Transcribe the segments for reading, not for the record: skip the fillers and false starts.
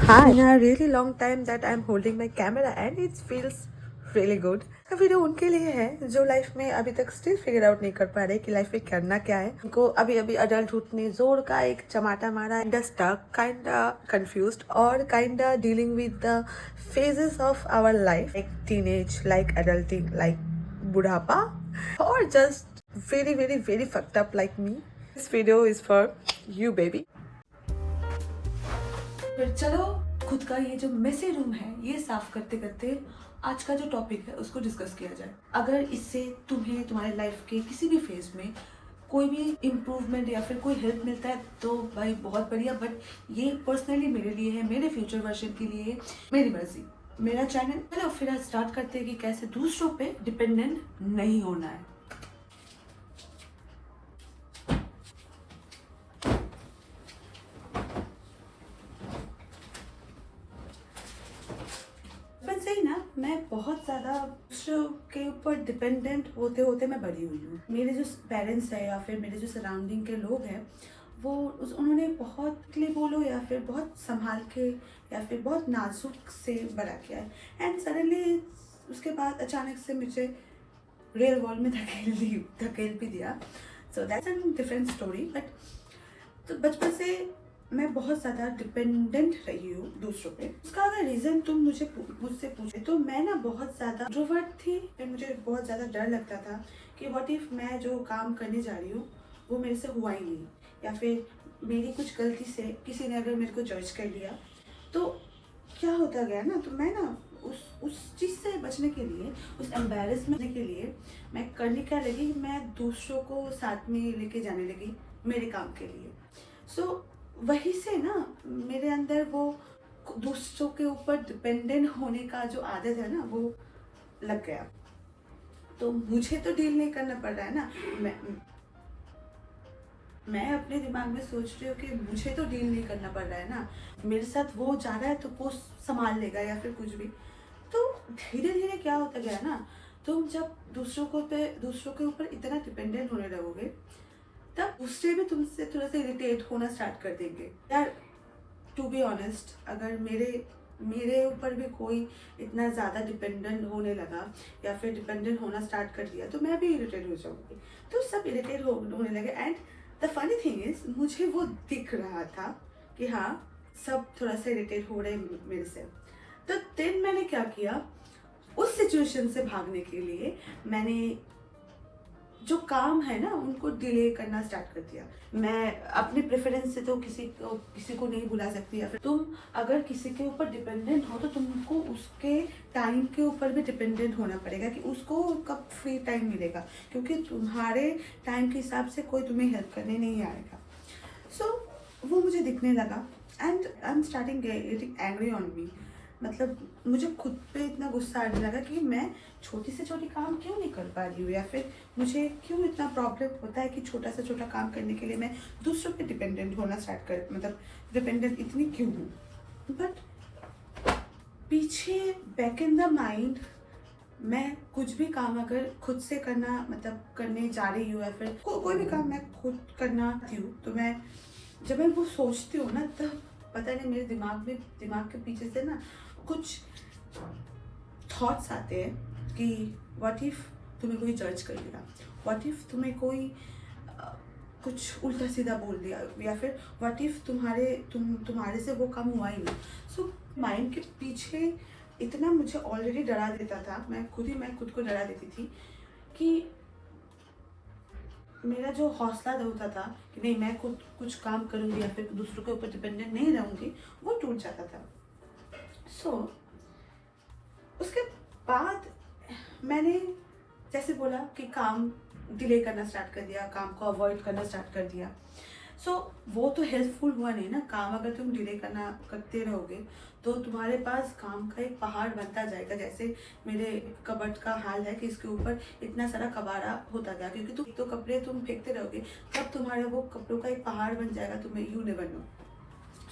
Hi. In a really long time that I'm holding my camera and it feels really good. ये video उनके लिए है जो life में अभी तक स्टिल फिगर आउट नहीं कर पा रहे कि लाइफ में करना क्या है। उनको अभी अभी अडल्टहुड ने जोर का एक चमाटा मारा, काइंड स्टक, काइंड कंफ्यूज्ड और kind dealing with the phases of our life, like teenage, like adulting, like बुढ़ापा, और just very very very fucked up like me. This video is for you baby. फिर चलो खुद का ये जो Messi room है ये साफ करते करते आज का जो टॉपिक है उसको डिस्कस किया जाए. अगर इससे तुम्हें तुम्हारे लाइफ के किसी भी फेज में कोई भी इम्प्रूवमेंट या फिर कोई हेल्प मिलता है तो भाई बहुत बढ़िया. बट ये पर्सनली मेरे लिए है, मेरे फ्यूचर वर्जन के लिए, मेरी मर्जी, मेरा चैनल. चलो फिर स्टार्ट करते हैं कि कैसे दूसरों पे डिपेंडेंट नहीं होना है. से ही ना मैं बहुत ज़्यादा दूसरों के ऊपर डिपेंडेंट होते होते मैं बड़ी हुई हूँ. मेरे जो पेरेंट्स है या फिर मेरे जो सराउंडिंग के लोग हैं वो उन्होंने बहुत क्लियर बोलो या फिर बहुत संभाल के या फिर बहुत नाजुक से बड़ा किया है. एंड सडनली उसके बाद अचानक से मुझे रियल वर्ल्ड में धकेल भी दिया. So that's an different story. But तो बचपन से मैं बहुत ज़्यादा डिपेंडेंट रही हूँ दूसरों पे. उसका अगर रीज़न तुम मुझसे पूछे तो मैं ना बहुत ज़्यादा इंट्रोवर्ट थी. फिर मुझे बहुत ज़्यादा डर लगता था कि व्हाट इफ़ मैं जो काम करने जा रही हूँ वो मेरे से हुआ ही नहीं, या फिर मेरी कुछ गलती से किसी ने अगर मेरे को जज कर लिया तो क्या होता गया ना. तो मैं ना उस चीज़ से बचने के लिए, उस एम्बेरसमेंट के लिए मैं करने क्या लगी, मैं दूसरों को साथ में लेके जाने लगी मेरे काम के लिए. सो वहीं से ना मेरे अंदर वो दूसरों के ऊपर डिपेंडेंट होने का जो आदत है ना वो लग गया. तो मुझे तो डील नहीं करना पड़ रहा है ना. मैं अपने दिमाग में सोच रही हूँ कि मुझे तो डील नहीं करना पड़ रहा है ना, मेरे साथ वो जा रहा है तो वो संभाल लेगा या फिर कुछ भी. तो धीरे धीरे क्या होता गया ना, तुम जब दूसरों के ऊपर इतना डिपेंडेंट होने लगोगे तब दूसरे भी तुमसे थोड़ा सा इरिटेट होना स्टार्ट कर देंगे. यार टू बी ऑनेस्ट, अगर मेरे ऊपर भी कोई इतना ज़्यादा डिपेंडेंट होने लगा या फिर डिपेंडेंट होना स्टार्ट कर दिया तो मैं भी इरिटेट हो जाऊँगी. तो सब इरिटेट होने लगे. And the funny thing is मुझे वो दिख रहा था कि हाँ सब थोड़ा सा इरिटेट हो रहे हैं मेरे से. तो देन मैंने क्या किया, उस सिचुएशन से भागने के लिए मैंने जो काम है ना उनको डिले करना स्टार्ट कर दिया. मैं अपने प्रेफरेंस से तो किसी को नहीं बुला सकती. या फिर तुम अगर किसी के ऊपर डिपेंडेंट हो तो तुमको उसके टाइम के ऊपर भी डिपेंडेंट होना पड़ेगा कि उसको कब फ्री टाइम मिलेगा, क्योंकि तुम्हारे टाइम के हिसाब से कोई तुम्हें हेल्प करने नहीं आएगा. सो वो मुझे दिखने लगा and I am starting getting angry on me. मतलब मुझे खुद पे इतना गुस्सा आने लगा कि मैं छोटी से छोटी काम क्यों नहीं कर पा रही हूँ, या फिर मुझे क्यों इतना प्रॉब्लम होता है कि छोटा से छोटा काम करने के लिए मैं दूसरों पे डिपेंडेंट होना स्टार्ट कर, मतलब डिपेंडेंट इतनी क्यों हूँ. बट पीछे बैक इन द माइंड मैं कुछ भी काम अगर खुद से करना, मतलब करने जा रही हूँ या फिर कोई भी काम मैं खुद करना चाहती हूँ तो जब मैं वो सोचती हूँ ना तब पता नहीं मेरे दिमाग के पीछे से ना कुछ थॉट्स आते हैं कि व्हाट इफ तुम्हें कोई जज कर लिया, व्हाट इफ तुम्हें कोई कुछ उल्टा सीधा बोल दिया, या फिर व्हाट इफ तुम्हारे से वो काम हुआ ही नहीं. सो माइंड के पीछे इतना मुझे ऑलरेडी डरा देता था, मैं खुद को डरा देती थी कि मेरा जो हौसला होता था कि नहीं मैं खुद कुछ काम करूँगी या फिर दूसरों के ऊपर डिपेंडेंट नहीं रहूँगी, वो टूट जाता था. सो उसके बाद मैंने जैसे बोला कि काम डिले करना स्टार्ट कर दिया, काम को अवॉइड करना स्टार्ट कर दिया. सो वो तो हेल्पफुल हुआ नहीं ना. काम अगर तुम डिले करते रहोगे तो तुम्हारे पास काम का एक पहाड़ बनता जाएगा. जैसे मेरे कबर्ड का हाल है कि इसके ऊपर इतना सारा कबाड़ा होता गया, क्योंकि तुम तो कपड़े तुम फेंकते रहोगे तब तुम्हारा वो कपड़ों का एक पहाड़ बन जाएगा. तुम्हें यू नेवर नो.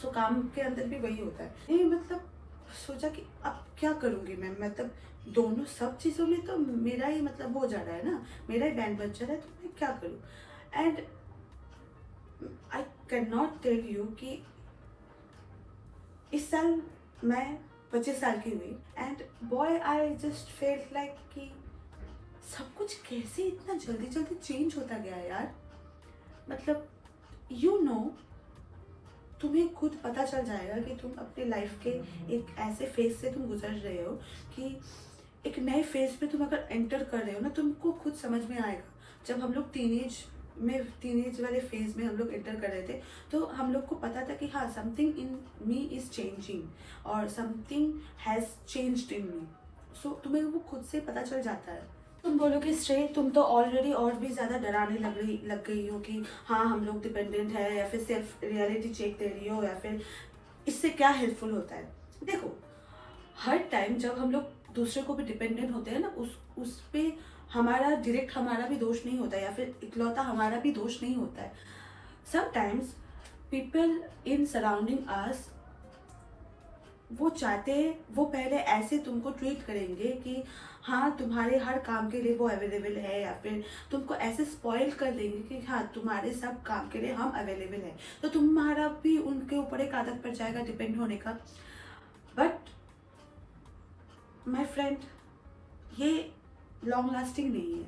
सो काम के अंदर भी वही होता है. ये मतलब सोचा कि अब क्या करूँगी मैं, मतलब दोनों सब चीज़ों में तो मेरा ही मतलब हो जा रहा है ना, मेरा ही बैंड बज जा रहा है, तो मैं क्या करूँ. And I can not tell you कि इस साल मैं 25 साल की हुई and boy I just felt like कि सब कुछ कैसे इतना जल्दी जल्दी चेंज होता गया यार। मतलब यू नो, तुम्हें खुद पता चल जाएगा कि तुम अपने लाइफ के एक ऐसे फेज से तुम गुजर रहे हो कि एक नए फेज में तुम अगर एंटर कर रहे हो ना, तुमको खुद समझ में आएगा। जब हम लोग टीनेज वाले फेज में हम लोग एंटर कर रहे थे, तो हम लोग को पता था कि हाँ, something in me is changing और समथिंग हैज़ चेंज्ड इन मी। सो तुम्हें वो खुद से पता चल जाता है। तुम बोलोगे श्रेय, तुम तो ऑलरेडी और भी ज़्यादा डराने लग गई हो कि हाँ हम लोग डिपेंडेंट है, या फिर सिर्फ रियलिटी चेक दे रही हो, या फिर इससे क्या हेल्पफुल होता है। देखो, हर टाइम जब हम लोग दूसरे को भी डिपेंडेंट होते हैं ना, उस पे हमारा भी दोष नहीं होता है, या फिर इकलौता हमारा भी दोष नहीं होता है। समटाइम्स पीपल इन सराउंडिंग अस, वो चाहते हैं, वो पहले ऐसे तुमको ट्रीट करेंगे कि हाँ तुम्हारे हर काम के लिए वो अवेलेबल है, या फिर तुमको ऐसे स्पॉइल कर देंगे कि हाँ तुम्हारे सब काम के लिए हम अवेलेबल हैं। तो तुम्हारा भी उनके ऊपर एक आदत पड़ जाएगा डिपेंड होने का। बट माय फ्रेंड, ये लॉन्ग लास्टिंग नहीं है।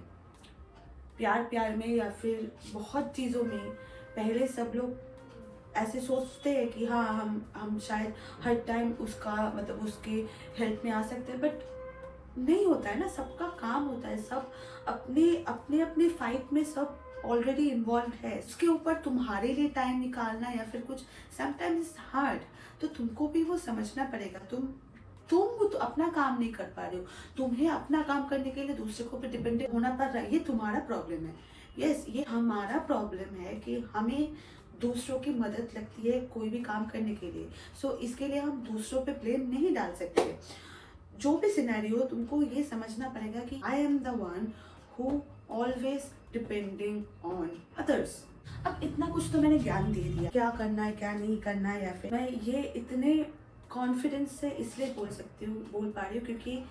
प्यार में या फिर बहुत चीज़ों में पहले सब लोग ऐसे सोचते हैं कि हाँ हम शायद हर टाइम उसका मतलब उसके हेल्प में आ सकते हैं, बट नहीं होता है ना। सबका काम होता है, सब अपने फाइट में सब ऑलरेडी इन्वॉल्व है। उसके ऊपर तुम्हारे लिए टाइम निकालना या फिर कुछ समटाइम्स इट्स हार्ड, तो तुमको भी वो समझना पड़ेगा। तुम तो अपना काम नहीं कर पा रहे हो, तुम्हें अपना काम करने के लिए दूसरे को भी डिपेंडेंट होना पड़ रहा है। ये तुम्हारा प्रॉब्लम है। यस, ये हमारा प्रॉब्लम है कि हमें दूसरों की मदद लगती है कोई भी काम करने के लिए। सो इसके लिए हम दूसरों पे ब्लेम नहीं डाल सकते। जो भी सिनेरियो, तुमको ये समझना पड़ेगा कि I am the one who always depending on others. अब इतना कुछ तो मैंने ज्ञान दे दिया, क्या करना है क्या नहीं करना है, या फिर मैं ये इतने कॉन्फिडेंस से इसलिए बोल पा रही हूँ क्योंकि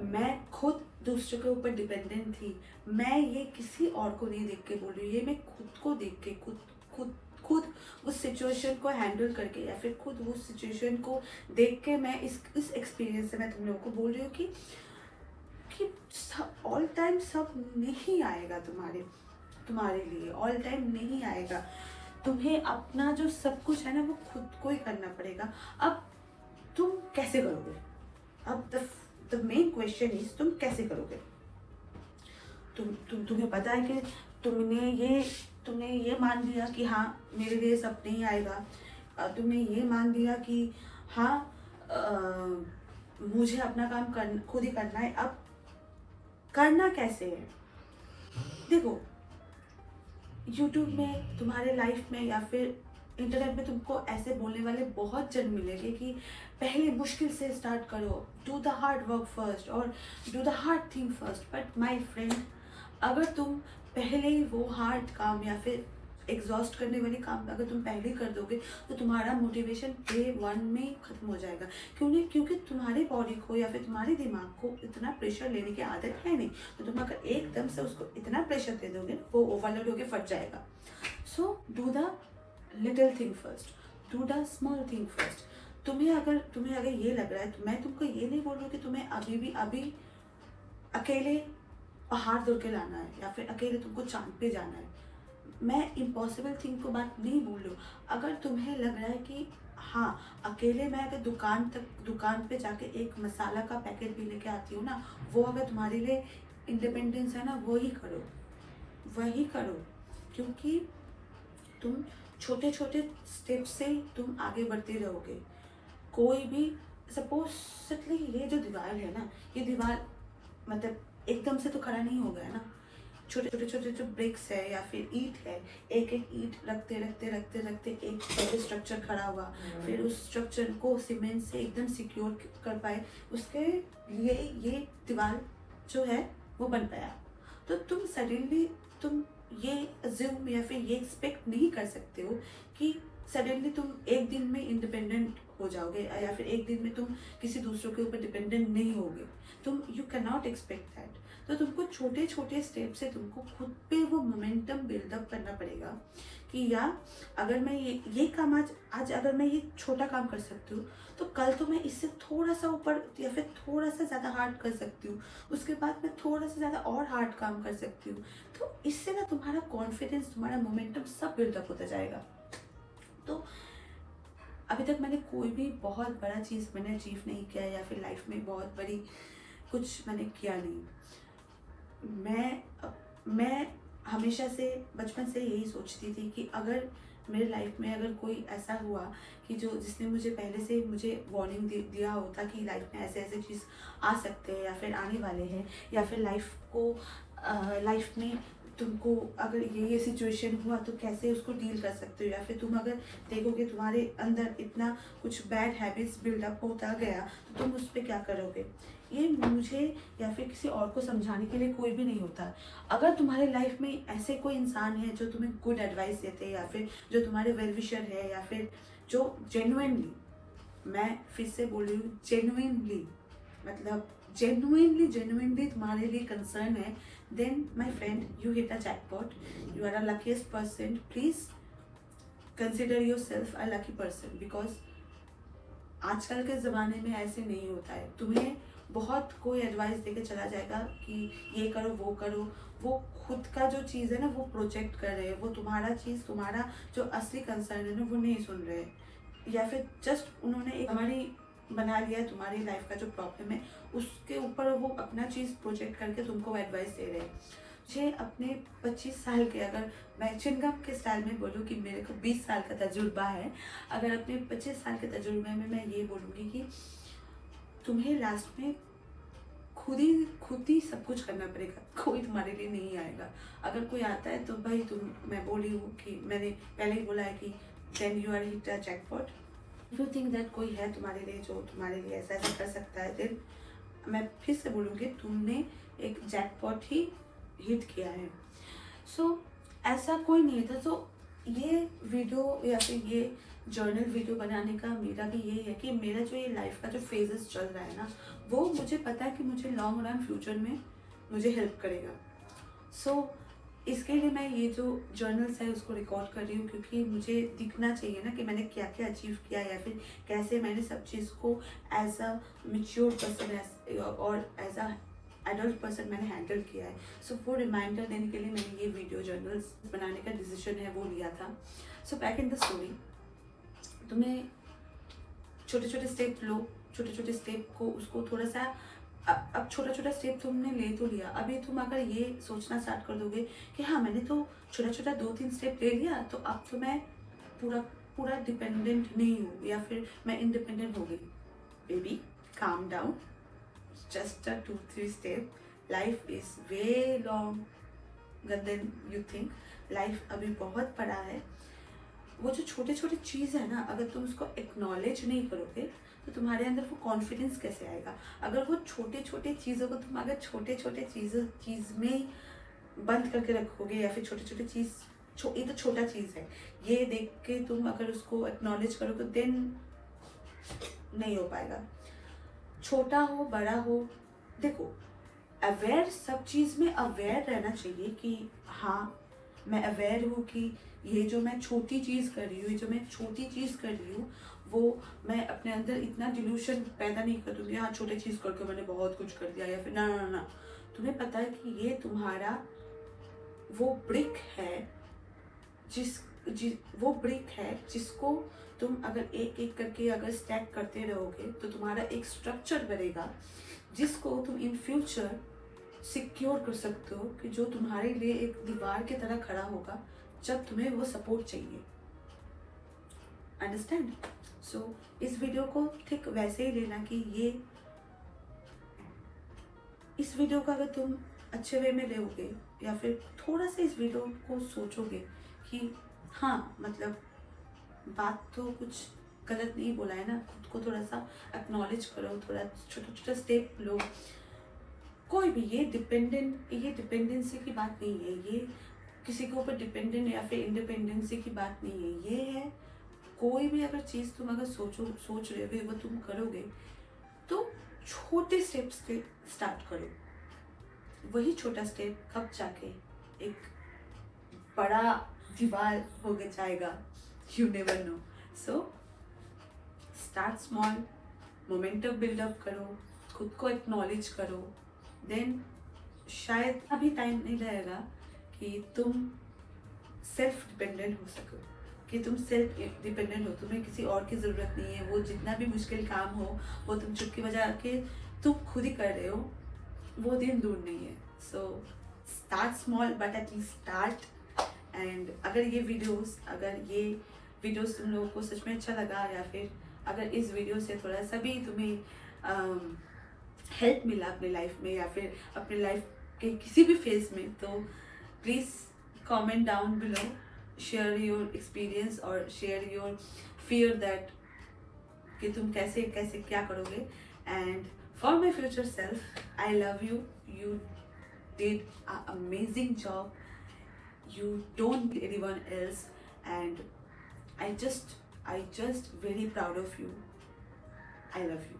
मैं खुद दूसरे के ऊपर डिपेंडेंट थी। मैं ये किसी और को नहीं देख के बोल रही हूँ, ये मैं खुद को देख के खुद उस सिचुएशन को हैंडल करके, या फिर खुद उस सिचुएशन को देख के मैं इस एक्सपीरियंस से मैं तुम लोगों को बोल रही हूँ कि ऑल टाइम सब नहीं आएगा तुम्हारे लिए, ऑल टाइम नहीं आएगा। तुम्हें अपना जो सब कुछ है ना, वो खुद को ही करना पड़ेगा। अब तुम कैसे करोगे? अब द मेन क्वेश्चन इज, तुम कैसे करोगे? तुम्हें पता है कि तुमने ये मान लिया कि हाँ मेरे लिए सब नहीं आएगा। तुमने ये मान लिया कि हाँ मुझे अपना काम खुद ही करना है। अब करना कैसे है? देखो, यूट्यूब में, तुम्हारे लाइफ में, या फिर इंटरनेट में तुमको ऐसे बोलने वाले बहुत जन मिलेंगे कि पहले मुश्किल से स्टार्ट करो, do the hard work first और do the hard thing first. But my friend, अगर तुम पहले ही वो हार्ड काम या फिर एग्जॉस्ट करने वाले काम अगर तुम पहले कर दोगे, तो तुम्हारा मोटिवेशन डे 1 में ख़त्म हो जाएगा। क्यों नहीं? क्योंकि तुम्हारी बॉडी को या फिर तुम्हारे दिमाग को इतना प्रेशर लेने की आदत है नहीं। तो तुम अगर एकदम से उसको इतना प्रेशर दे दोगे, वो ओवरलोड होकर फट जाएगा। So do the little thing first, do the small thing first. तुम्हें अगर ये लग रहा है, तो मैं तुमको ये नहीं बोल रही हूँ कि तुम्हें अभी अकेले पहाड़ तोड़ के लाना है, या फिर अकेले तुमको चांद पे जाना है। मैं इम्पॉसिबल थिंग को बात नहीं बोल रही हूँ। अगर तुम्हें लग रहा है कि हाँ अकेले मैं अगर दुकान पे जाके एक मसाला का पैकेट भी लेके आती हूँ ना, वो अगर तुम्हारे लिए इंडिपेंडेंस है ना, वही करो। क्योंकि तुम छोटे छोटे स्टेप से तुम आगे बढ़ते रहोगे। कोई भी सपोजली ये जो दीवार है ना, ये दीवार मतलब एकदम से तो खड़ा नहीं हो गया ना। छोटे जो ब्रिक्स है या फिर ईंट है, एक ईंट रखते एक पहले स्ट्रक्चर खड़ा हुआ, फिर उस स्ट्रक्चर को सीमेंट से एकदम सिक्योर कर पाए, उसके लिए ये दीवार जो है वो बन पाया। तो तुम सडनली ये अज्यूम या फिर ये एक्सपेक्ट नहीं कर सकते हो कि सडनली तुम एक दिन में इंडिपेंडेंट हो जाओगे। जाओगे या फिर एक दिन में तुम किसी दूसरों के ऊपर डिपेंडेंट नहीं होगे। तुम you can not expect that. तो तुमको छोटे छोटे स्टेप से तुमको खुद पे वो मोमेंटम बिल्डअप करना पड़ेगा कि या अगर मैं ये काम आज अगर मैं ये छोटा काम कर सकती हूँ तो कल तो मैं इससे थोड़ा सा ऊपर या फिर थोड़ा सा ज़्यादा हार्ड कर सकती हूँ, उसके बाद मैं थोड़ा सा ज़्यादा और हार्ड काम कर सकती हूँ। तो इससे ना तुम्हारा कॉन्फिडेंस, तुम्हारा मोमेंटम सब बिल्डअप होता जाएगा। तो अभी तक मैंने कोई भी बहुत बड़ा चीज़ मैंने अचीव नहीं किया या फिर लाइफ में बहुत बड़ी कुछ मैंने किया नहीं। मैं हमेशा से बचपन से यही सोचती थी कि अगर मेरे लाइफ में अगर कोई ऐसा हुआ कि जो जिसने मुझे पहले से मुझे वार्निंग दिया होता कि लाइफ में ऐसे ऐसे चीज़ आ सकते हैं या फिर आने वाले हैं, या फिर लाइफ में तुमको अगर ये सिचुएशन हुआ तो कैसे उसको डील कर सकते हो, या फिर तुम अगर देखोगे तुम्हारे अंदर इतना कुछ बैड हैबिट्स बिल्डअप होता गया तो तुम उस पर क्या करोगे। ये मुझे या फिर किसी और को समझाने के लिए कोई भी नहीं होता। अगर तुम्हारे लाइफ में ऐसे कोई इंसान है जो तुम्हें गुड एडवाइस देते हैं या फिर जो तुम्हारे वेल विशर है या फिर जो जेन्युइनली, मैं फिर से बोल रही हूँ जेन्युइनली, मतलब जेन्युइनली तुम्हारे लिए कंसर्न है, then my friend you hit a jackpot, you are a luckiest person. Please consider yourself a lucky person, because आजकल के ज़माने में ऐसे नहीं होता है। तुम्हें बहुत कोई एडवाइस देके चला जाएगा कि ये करो वो करो, वो खुद का जो चीज़ है ना वो प्रोजेक्ट कर रहे हैं, वो तुम्हारा जो असली कंसर्न है ना वो नहीं सुन रहे, या फिर जस्ट उन्होंने एक हमारी बना लिया है तुम्हारी लाइफ का जो प्रॉब्लम है उसके ऊपर वो अपना चीज़ प्रोजेक्ट करके तुमको एडवाइस दे रहे हैं। मुझे अपने 25 साल के, अगर मैं चिंगम के स्टाइल में बोलूँ कि मेरे को 20 साल का तजुर्बा है, अगर अपने 25 साल के तजुर्बे में मैं ये बोलूँगी कि तुम्हें लास्ट में खुद ही सब कुछ करना पड़ेगा, कोई तुम्हारे लिए नहीं आएगा। अगर कोई आता है तो भाई मैं बोली हूँ कि मैंने पहले ही बोला है कि then you are hit a jackpot. You think that कोई है तुम्हारे लिए जो तुम्हारे लिए ऐसा ऐसा कर सकता है, देन मैं फिर से बोलूँगी तुमने एक जैकपॉट ही हिट किया है। सो ऐसा कोई नहीं था। तो ये वीडियो या फिर ये जर्नल वीडियो बनाने का मेरा भी यही है कि मेरा जो ये लाइफ का जो फेजेस चल रहा है ना वो मुझे पता है कि मुझे लॉन्ग रन फ्यूचर में मुझे हेल्प करेगा। सो इसके लिए मैं ये जो जर्नल्स है उसको रिकॉर्ड कर रही हूँ, क्योंकि मुझे दिखना चाहिए ना कि मैंने क्या क्या अचीव किया या फिर कैसे मैंने सब चीज़ को एज अ मेच्योर पर्सन और एज अ एडल्ट पर्सन मैंने हैंडल किया है। सो वो रिमाइंडर देने के लिए मैंने ये वीडियो जर्नल्स बनाने का डिसीजन है वो लिया था। So back in the story, तुम्हें छोटे छोटे स्टेप लो, छोटे छोटे स्टेप को उसको थोड़ा सा अब छोटा छोटा स्टेप तुमने ले तो लिया, अभी तुम अगर ये सोचना स्टार्ट कर दोगे कि हाँ मैंने तो छोटा छोटा 2-3 स्टेप ले लिया तो अब तो मैं पूरा डिपेंडेंट नहीं हूँ या फिर मैं इंडिपेंडेंट हो गई। Baby calm down, just a 2-3 step. Life is way longer than you think. Life अभी बहुत बड़ा है। वो जो छोटे छोटे चीज़ है ना, अगर तुम उसको एक्नॉलेज नहीं करोगे तो तुम्हारे अंदर वो कॉन्फिडेंस कैसे आएगा। अगर वो छोटे छोटे चीज़ों को तुम अगर छोटे छोटे चीज़ में बंद करके रखोगे या फिर छोटे छोटे चीज़ ये तो छोटा चीज़ है, ये देख के तुम अगर उसको एक्नॉलेज करोगे देन नहीं हो पाएगा। छोटा हो बड़ा हो, देखो अवेयर, सब चीज़ में अवेयर रहना चाहिए कि हाँ मैं अवेयर हूँ कि ये जो मैं छोटी चीज़ कर रही हूँ, ये जो मैं छोटी चीज़ कर रही हूँ वो मैं अपने अंदर इतना डिल्यूशन पैदा नहीं कर दूँगी हाँ छोटी चीज़ करके मैंने बहुत कुछ कर दिया, या फिर ना ना ना। तुम्हें पता है कि ये तुम्हारा वो ब्रिक है वो ब्रिक है जिसको तुम अगर एक एक करके अगर स्टैक करते रहोगे तो तुम्हारा एक स्ट्रक्चर बनेगा जिसको तुम इन फ्यूचर सिक्योर कर सकते हो, कि जो तुम्हारे लिए एक दीवार की तरह खड़ा होगा जब तुम्हें वो सपोर्ट चाहिए। अंडरस्टैंड? सो इस वीडियो को ठीक वैसे ही लेना कि इस वीडियो का अगर तुम अच्छे वे में लोगे या फिर थोड़ा सा इस वीडियो को सोचोगे कि हाँ मतलब बात तो कुछ गलत नहीं बोला है ना, खुद को थोड़ा सा एक्नॉलेज करो, थोड़ा छोटा छोटा स्टेप लो। कोई भी ये डिपेंडेंसी की बात नहीं है, ये किसी के ऊपर डिपेंडेंट या फिर इंडिपेंडेंसी की बात नहीं है, ये है कोई भी अगर चीज़ तुम अगर सोच रहे हो वो तुम करोगे, तो छोटे स्टेप्स से स्टार्ट करो। वही छोटा स्टेप कब जाके एक बड़ा दीवार हो के जाएगा, you never know. So start small, momentum build up करो, खुद को एक्नॉलेज करो, देन शायद अभी टाइम नहीं रहेगा कि तुम सेल्फ डिपेंडेंट हो सको, कि तुम सेल्फ डिपेंडेंट हो, तुम्हें किसी और की ज़रूरत नहीं है। वो जितना भी मुश्किल काम हो वो तुम चुटकी बजा के तुम खुद ही कर रहे हो, वो दिन दूर नहीं है। सो start small but at least start. And अगर ये वीडियोस तुम लोगों को सच में अच्छा लगा, या फिर अगर इस वीडियो से थोड़ा सा भी तुम्हें हेल्प मिला अपने लाइफ में, या फिर अपने लाइफ के किसी भी फेज में, तो please comment down below, share your experience और शेयर योर फियर दैट कि तुम कैसे कैसे क्या करोगे। And for my future self, I love you, you did an amazing job, you don't need anyone else, and I just very proud of you. I love you.